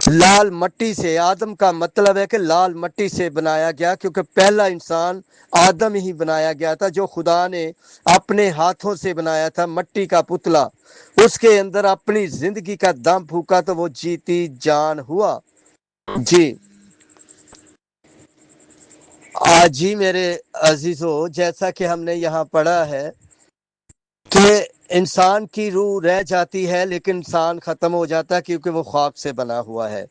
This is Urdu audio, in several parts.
لال مٹی سے، آدم کا مطلب ہے کہ لال مٹی سے بنایا گیا، کیونکہ پہلا انسان آدم ہی بنایا گیا تھا، جو خدا نے اپنے ہاتھوں سے بنایا تھا، مٹی کا پتلا۔ اس کے اندر اپنی زندگی کا دم پھونکا تو وہ جیتی جان ہوا۔ جی جی میرے عزیزو، جیسا کہ ہم نے یہاں پڑھا ہے کہ انسان کی روح رہ جاتی ہے لیکن انسان ختم ہو جاتا ہے، کیونکہ وہ خاک سے بنا ہوا ہے۔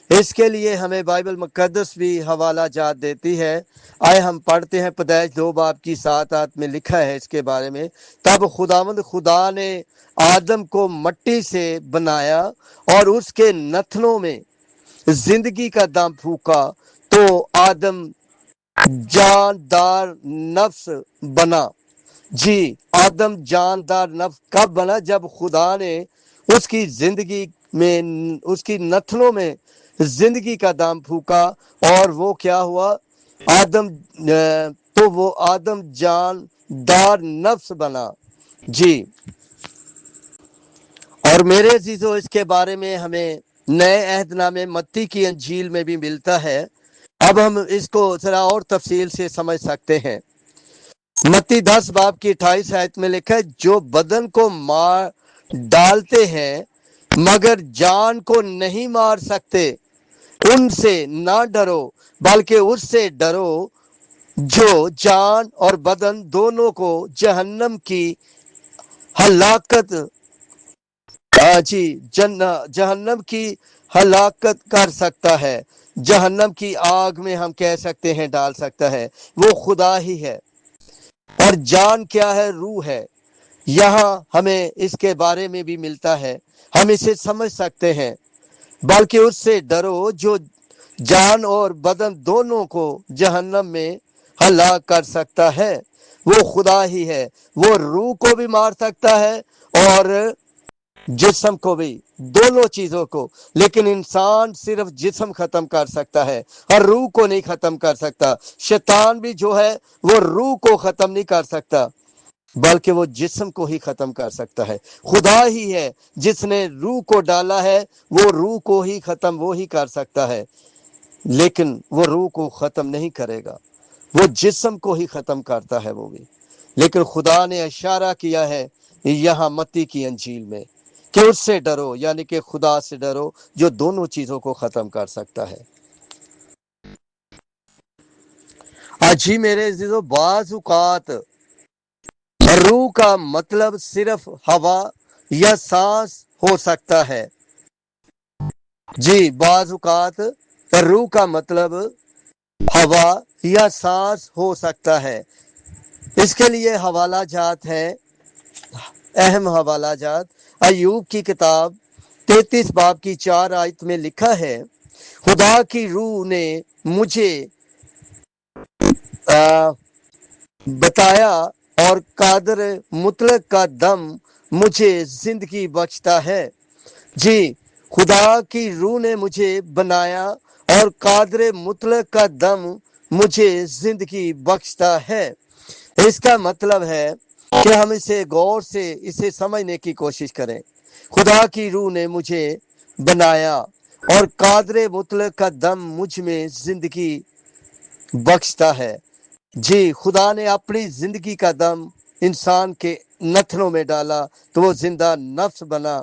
اس کے لیے ہمیں بائبل مقدس بھی حوالہ جات دیتی ہے۔ آئے ہم پڑھتے ہیں، پیدائش 2:7 میں لکھا ہے اس کے بارے میں۔ تب خداوند خدا نے آدم کو مٹی سے بنایا اور اس کے نتنوں میں زندگی کا دم پھونکا تو آدم جاندار نفس بنا۔ جی، آدم جاندار نفس کب بنا؟ جب خدا نے اس کی زندگی میں، اس کی نتنوں میں زندگی کا دم پھونکا، اور وہ کیا ہوا؟ آدم تو وہ آدم جاندار نفس بنا۔ جی، اور میرے عزیزو، اس کے بارے میں ہمیں نئے عہد نامے متی کی انجیل میں بھی ملتا ہے۔ اب ہم اس کو ذرا اور تفصیل سے سمجھ سکتے ہیں۔ متی 10:28 میں لکھا ہے، جو بدن کو مار ڈالتے ہیں مگر جان کو نہیں مار سکتے، ان سے نہ ڈرو، بلکہ اس سے ڈرو جو جان اور بدن دونوں کو جہنم کی ہلاکت جہنم کی ہلاکت کر سکتا ہے۔ جہنم کی آگ میں ہم کہہ سکتے ہیں ڈال سکتا ہے، وہ خدا ہی ہے۔ اور جان کیا ہے؟ روح ہے۔ یہاں ہمیں اس کے بارے میں بھی ملتا ہے، ہم اسے سمجھ سکتے ہیں۔ بلکہ اس سے ڈرو جو جان اور بدن دونوں کو جہنم میں ہلاک کر سکتا ہے، وہ خدا ہی ہے۔ وہ روح کو بھی مار سکتا ہے اور جسم کو بھی، دونوں چیزوں کو۔ لیکن انسان صرف جسم ختم کر سکتا ہے اور روح کو نہیں ختم کر سکتا۔ شیطان بھی جو ہے وہ روح کو ختم نہیں کر سکتا، بلکہ وہ جسم کو ہی ختم کر سکتا ہے۔ خدا ہی ہے جس نے روح کو ڈالا ہے، وہ روح کو ہی ختم وہی کر سکتا ہے، لیکن وہ روح کو ختم نہیں کرے گا، وہ جسم کو ہی ختم کرتا ہے وہ بھی۔ لیکن خدا نے اشارہ کیا ہے یہاں متی کی انجیل میں کہ اس سے ڈرو، یعنی کہ خدا سے ڈرو جو دونوں چیزوں کو ختم کر سکتا ہے۔ جی میرے عزیزو، بعض اوقات روح کا مطلب صرف ہوا یا سانس ہو سکتا ہے۔ جی، بعض اوقات روح کا مطلب ہوا یا سانس ہو سکتا ہے۔ اس کے لیے حوالہ جات ہے، اہم حوالہ جات۔ ایوب کی کتاب 33:4 میں لکھا ہے، خدا کی روح نے مجھے بتایا اور قادر مطلق کا دم مجھے زندگی بخشتا ہے۔ جی، خدا کی روح نے مجھے بنایا اور قادر مطلق کا دم مجھے زندگی بخشتا ہے۔ اس کا مطلب ہے کہ ہم اسے غور سے اسے سمجھنے کی کوشش کریں۔ خدا کی روح نے مجھے بنایا اور قادر مطلق کا دم مجھ میں زندگی بخشتا ہے۔ جی، خدا نے اپنی زندگی کا دم انسان کے نتنوں میں ڈالا تو وہ زندہ نفس بنا۔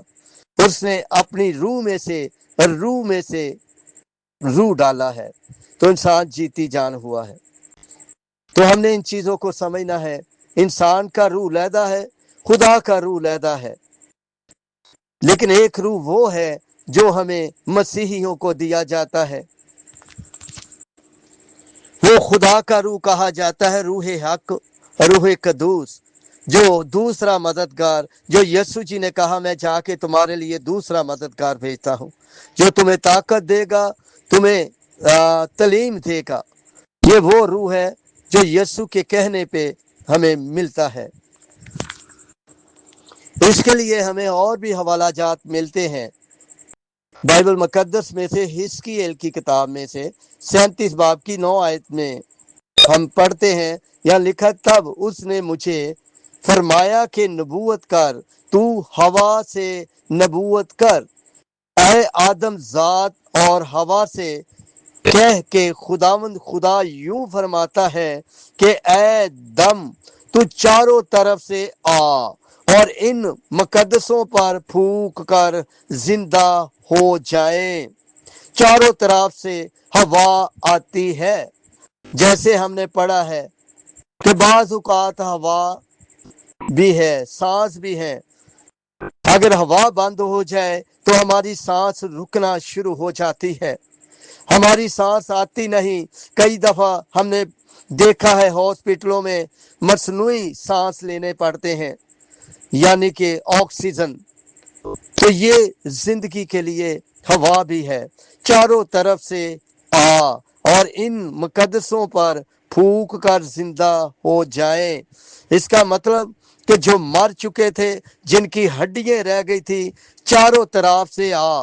اس نے اپنی روح میں سے روح ڈالا ہے تو انسان جیتی جان ہوا ہے۔ تو ہم نے ان چیزوں کو سمجھنا ہے۔ انسان کا روح علیحدہ ہے، خدا کا روح علیحدہ ہے، لیکن ایک روح وہ ہے جو ہمیں مسیحیوں کو دیا جاتا ہے، وہ خدا کا روح کہا جاتا ہے، روح حق، روح قدوس، جو دوسرا مددگار، جو یسوع جی نے کہا میں جا کے تمہارے لیے دوسرا مددگار بھیجتا ہوں، جو تمہیں طاقت دے گا، تمہیں تعلیم دے گا۔ یہ وہ روح ہے جو یسوع کے کہنے پہ ہمیں ملتا ہے۔ اس کے لیے ہمیں اور بھی حوالہ جات ملتے ہیں بائبل مقدس میں سے۔ حزقییل کی کتاب میں سے 37:9 میں ہم پڑھتے ہیں، یہاں لکھا، تب اس نے مجھے فرمایا کہ نبوت کر، تو ہوا سے نبوت کر، اے آدم ذات اور ہوا سے کہہ کے خداوند خدا یوں فرماتا ہے کہ اے دم تو چاروں طرف سے آ اور ان مقدسوں پر پھونک کر زندہ ہو جائے۔ چاروں طرف سے ہوا آتی ہے، جیسے ہم نے پڑھا ہے کہ بعض اوقات ہوا بھی ہے، سانس بھی ہے۔ اگر ہوا بند ہو جائے تو ہماری سانس رکنا شروع ہو جاتی ہے، ہماری سانس آتی نہیں۔ کئی دفعہ ہم نے دیکھا ہے ہاسپٹلوں میں مصنوعی سانس لینے پڑتے ہیں، یعنی کہ آکسیجن۔ تو یہ زندگی کے لیے ہوا بھی ہے۔ چاروں طرف سے آ اور ان مقدسوں پر پھونک کر زندہ ہو جائیں۔ اس کا مطلب کہ جو مر چکے تھے، جن کی ہڈیاں رہ گئی تھی، چاروں طرف سے آ۔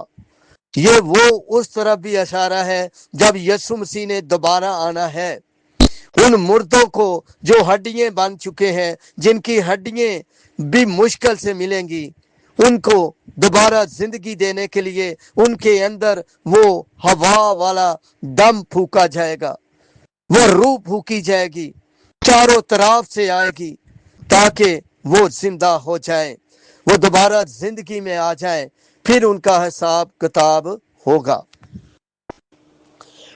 یہ وہ اس طرف بھی اشارہ ہے جب یسوع مسیح نے دوبارہ آنا ہے۔ ان مردوں کو جو ہڈیاں بن چکے ہیں، جن کی ہڈیاں بھی مشکل سے ملیں گی، ان کو دوبارہ زندگی دینے کے لیے ان کے اندر وہ ہوا والا دم پھونکا جائے گا، وہ روح پھونکی جائے گی، چاروں طرف سے آئے گی تاکہ وہ زندہ ہو جائیں، وہ دوبارہ زندگی میں آ جائیں۔ پھر ان کا حساب کتاب ہوگا۔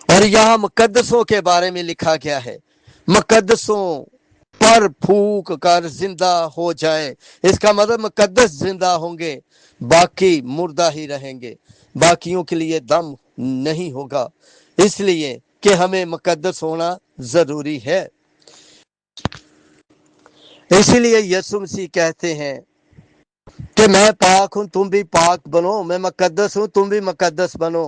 اور یہاں مقدسوں کے بارے میں لکھا گیا ہے، مقدسوں پر پھونک کر زندہ ہو جائیں۔ اس کا مطلب مقدس زندہ ہوں گے، باقی مردہ ہی رہیں گے، باقیوں کے لیے دم نہیں ہوگا، اس لیے کہ ہمیں مقدس ہونا ضروری ہے۔ اسی لیے یسوع مسیح کہتے ہیں کہ میں پاک ہوں، تم بھی پاک بنو، میں مقدس ہوں، تم بھی مقدس بنو۔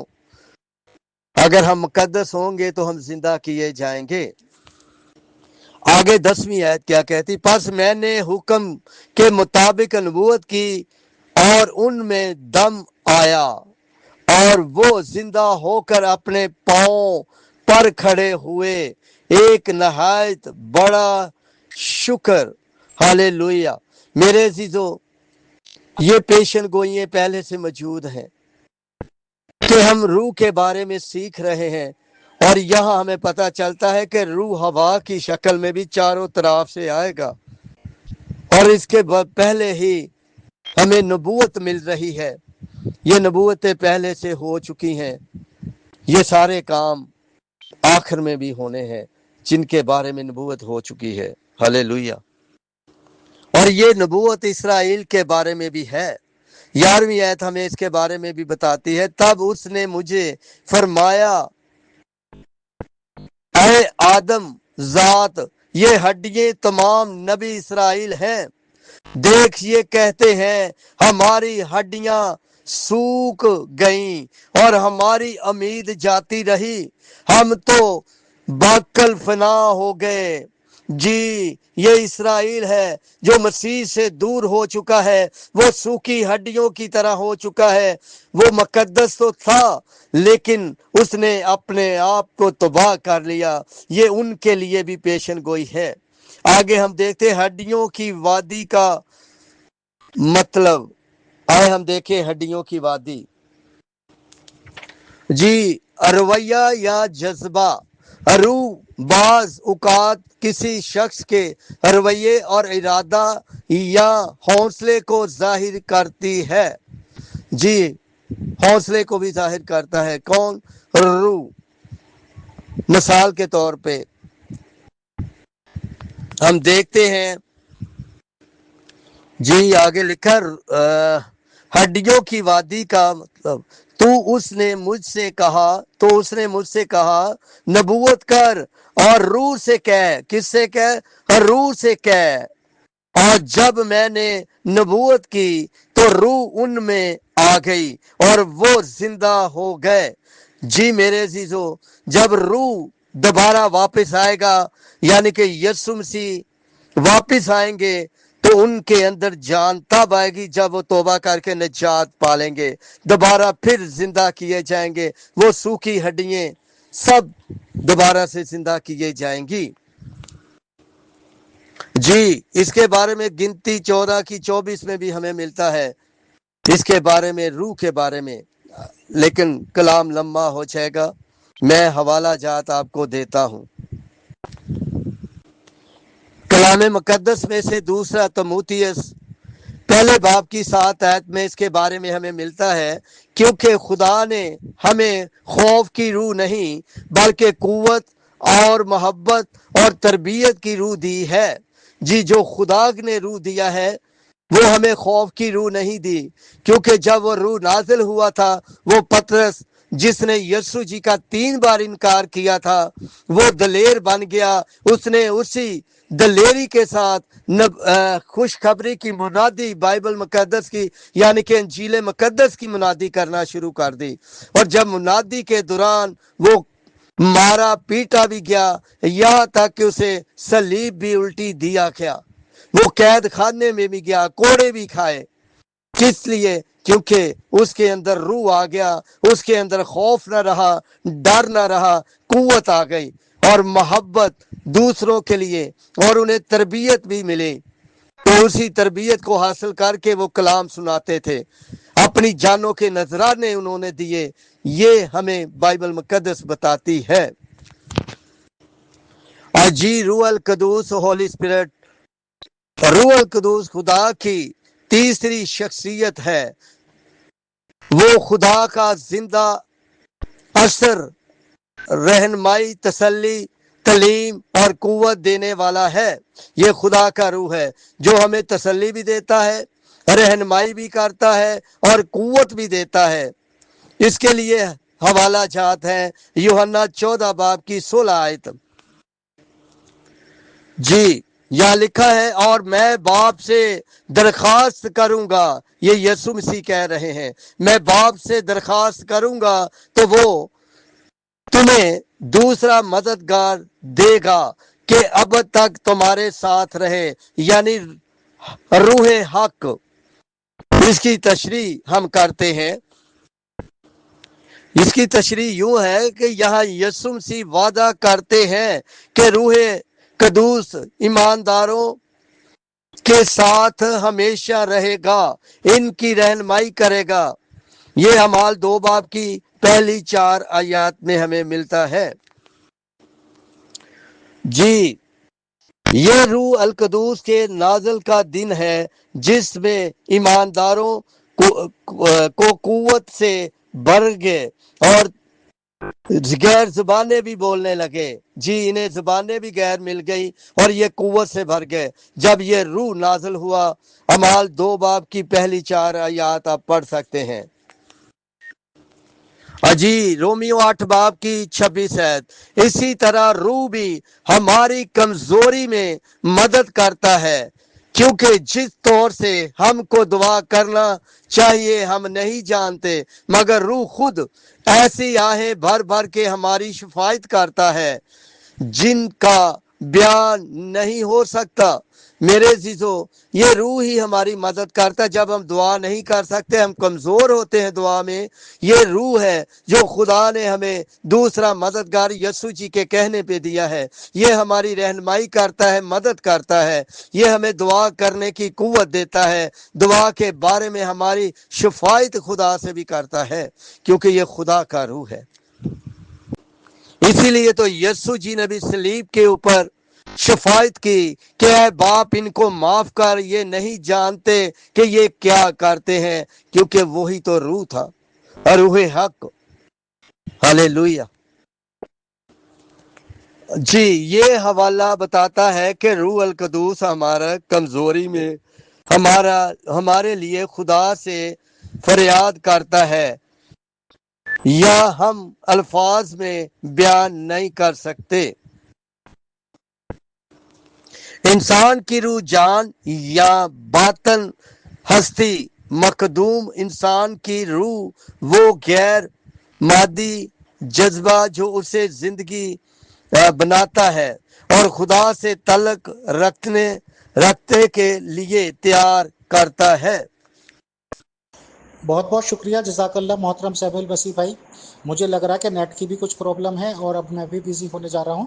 اگر ہم مقدس ہوں گے تو ہم زندہ کیے جائیں گے۔ آگے 10ویں آیت کیا کہتی؟ پس میں نے حکم کے مطابق نبوت کی اور ان میں دم آیا اور وہ زندہ ہو کر اپنے پاؤں پر کھڑے ہوئے۔ ایک نہایت بڑا شکر، ہالےلویا۔ میرے عزیزو، یہ پیشن گوئیاں پہلے سے موجود ہیں کہ ہم روح کے بارے میں سیکھ رہے ہیں، اور یہاں ہمیں پتہ چلتا ہے کہ روح ہوا کی شکل میں بھی چاروں طرف سے آئے گا، اور اس کے پہلے ہی ہمیں نبوت مل رہی ہے۔ یہ نبوتیں پہلے سے ہو چکی ہیں، یہ سارے کام آخر میں بھی ہونے ہیں جن کے بارے میں نبوت ہو چکی ہے۔ ہالےلویا۔ اور یہ نبوت اسرائیل کے بارے میں بھی ہے۔ 11ویں آیت ہمیں اس کے بارے میں بھی بتاتی ہے، تب اس نے مجھے فرمایا، اے آدم ذات، یہ ہڈیاں تمام نبی اسرائیل ہیں۔ دیکھ، یہ کہتے ہیں ہماری ہڈیاں سوکھ گئیں اور ہماری امید جاتی رہی، ہم تو باکل فنا ہو گئے۔ جی، یہ اسرائیل ہے جو مسیح سے دور ہو چکا ہے، وہ سوکھی ہڈیوں کی طرح ہو چکا ہے۔ وہ مقدس تو تھا لیکن اس نے اپنے آپ کو تباہ کر لیا۔ یہ ان کے لیے بھی پیشن گوئی ہے۔ آگے ہم دیکھتے ہڈیوں کی وادی کا مطلب۔ آئے ہم دیکھیں ہڈیوں کی وادی۔ جی، رویہ یا جذبہ، روح بعض اوقات کسی شخص کے رویے اور ارادہ یا حوصلے کو ظاہر کرتی ہے۔ جی، حوصلے کو بھی ظاہر کرتا ہے۔ کون؟ روح۔ مثال کے طور پہ ہم دیکھتے ہیں، جی آگے لکھا ہڈیوں کی وادی کا مطلب، اس نے مجھ سے کہا نبوت کر اور روح سے کہہ۔ کس سے کہہ؟ روح سے کہہ۔ اور جب میں نے نبوت کی تو روح ان میں آ گئی اور وہ زندہ ہو گئے۔ جی میرے عزیزو، جب روح دوبارہ واپس آئے گا، یعنی کہ یسوع مسیح واپس آئیں گے، تو ان کے اندر جان تب آئے گی جب وہ توبہ کر کے نجات پالیں گے، دوبارہ پھر زندہ کیے جائیں گے۔ وہ سوکھی ہڈیاں سب دوبارہ سے زندہ کیے جائیں گی۔ جی، اس کے بارے میں گنتی 14 کی 24 میں بھی ہمیں ملتا ہے، اس کے بارے میں، روح کے بارے میں۔ لیکن کلام لمبا ہو جائے گا. میں حوالہ جات آپ کو دیتا ہوں. کلام مقدس میں سے دوسرا تموتھیوس پہلے باب کی 7 آیت میں اس کے بارے میں ہمیں ملتا ہے کیونکہ خدا نے ہمیں خوف کی روح نہیں بلکہ قوت اور محبت اور تربیت کی روح دی ہے. جی جو خدا نے روح دیا ہے وہ ہمیں خوف کی روح نہیں دی، کیونکہ جب وہ روح نازل ہوا تھا وہ پطرس جس نے یسوع جی کا 3 بار انکار کیا تھا وہ دلیر بن گیا. اس نے اسی دلیری کے ساتھ خوشخبری کی منادی بائبل مقدس کی یعنی کہ انجیل مقدس کی منادی کرنا شروع کر دی. اور جب منادی کے دوران وہ مارا پیٹا بھی گیا، یہاں تک کہ اسے صلیب بھی الٹی دیا گیا، وہ قید خانے میں بھی گیا، کوڑے بھی کھائے. کس لیے؟ کیونکہ اس کے اندر روح آ گیا، اس کے اندر خوف نہ رہا، ڈر نہ رہا، قوت آ گئی اور محبت دوسروں کے لیے، اور انہیں تربیت بھی ملی. تو اسی تربیت کو حاصل کر کے وہ کلام سناتے تھے، اپنی جانوں کے نذرانے انہوں نے دیے. یہ ہمیں بائبل مقدس بتاتی ہے. اور جی روح القدوس ہولی اسپرٹ، روح القدوس خدا کی تیسری شخصیت ہے. وہ خدا کا زندہ اثر، رہنمائی، تسلی، تعلیم اور قوت دینے والا ہے. یہ خدا کا روح ہے جو ہمیں تسلی بھی دیتا ہے، رہنمائی بھی کرتا ہے اور قوت بھی دیتا ہے. اس کے لیے حوالہ جات ہیں یوحنا 14 باب کی 16 آیت. جی یہاں لکھا ہے اور میں باپ سے درخواست کروں گا، یہ یسوع مسیح کہہ رہے ہیں، میں باپ سے درخواست کروں گا تو وہ تمہیں دوسرا مددگار دے گا کہ اب تک تمہارے ساتھ رہے، یعنی روح حق. اس کی تشریح ہم کرتے ہیں. اس کی تشریح یوں ہے کہ یہاں یسوع مسیح وعدہ کرتے ہیں کہ روح قدوس ایمانداروں کے ساتھ ہمیشہ رہے گا، ان کی رہنمائی کرے گا. یہ اعمال 2 باب کی پہلی 4 آیات میں ہمیں ملتا ہے. جی یہ روح القدوس کے نازل کا دن ہے جس میں ایمانداروں کو قوت سے بھر گئے اور غیر زبانیں بھی بولنے لگے. جی انہیں زبانیں بھی غیر مل گئی اور یہ قوت سے بھر گئے جب یہ روح نازل ہوا. اعمال 2 باب کی پہلی 4 آیات آپ پڑھ سکتے ہیں. جی رومیو 8 باب کی 26 آیت. اسی طرح روح بھی ہماری کمزوری میں مدد کرتا ہے، کیونکہ جس طور سے ہم کو دعا کرنا چاہیے ہم نہیں جانتے، مگر روح خود ایسی آہیں بھر بھر کے ہماری شفاعت کرتا ہے جن کا بیان نہیں ہو سکتا. میرے عزیزو یہ روح ہی ہماری مدد کرتا ہے جب ہم دعا نہیں کر سکتے، ہم کمزور ہوتے ہیں دعا میں. یہ روح ہے جو خدا نے ہمیں دوسرا مددگار یسوع جی کے کہنے پہ دیا ہے. یہ ہماری رہنمائی کرتا ہے، مدد کرتا ہے، یہ ہمیں دعا کرنے کی قوت دیتا ہے، دعا کے بارے میں ہماری شفاعت خدا سے بھی کرتا ہے کیونکہ یہ خدا کا روح ہے. اسی لیے تو یسوع جی نے بھی صلیب کے اوپر شفاعت کی کہ اے باپ ان کو معاف کر، یہ نہیں جانتے کہ یہ کیا کرتے ہیں، کیونکہ وہی تو روح تھا اور روح حق. ہالےلویا. جی یہ حوالہ بتاتا ہے کہ روح القدوس ہمارا کمزوری میں ہمارے لیے خدا سے فریاد کرتا ہے یا ہم الفاظ میں بیان نہیں کر سکتے. انسان کی روح جان یا باطن ہستی مخدوم انسان کی روح وہ غیر مادی جذبہ جو اسے زندگی بناتا ہے اور خدا سے تعلق رکھتے کے لیے تیار کرتا ہے. بہت بہت شکریہ، جزاک اللہ محترم سیموئیل مسیح بھائی. مجھے لگ رہا ہے کہ نیٹ کی بھی کچھ پرابلم ہے اور اب میں بھی بزی ہونے جا رہا ہوں.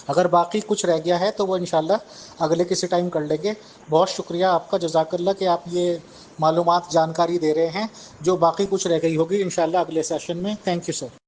اگر باقی کچھ رہ گیا ہے تو وہ انشاءاللہ اگلے کسی ٹائم کر لیں گے. بہت شکریہ آپ کا، جزاک اللہ کہ آپ یہ معلومات جانکاری دے رہے ہیں. جو باقی کچھ رہ گئی ہوگی انشاءاللہ اگلے سیشن میں. Thank you sir.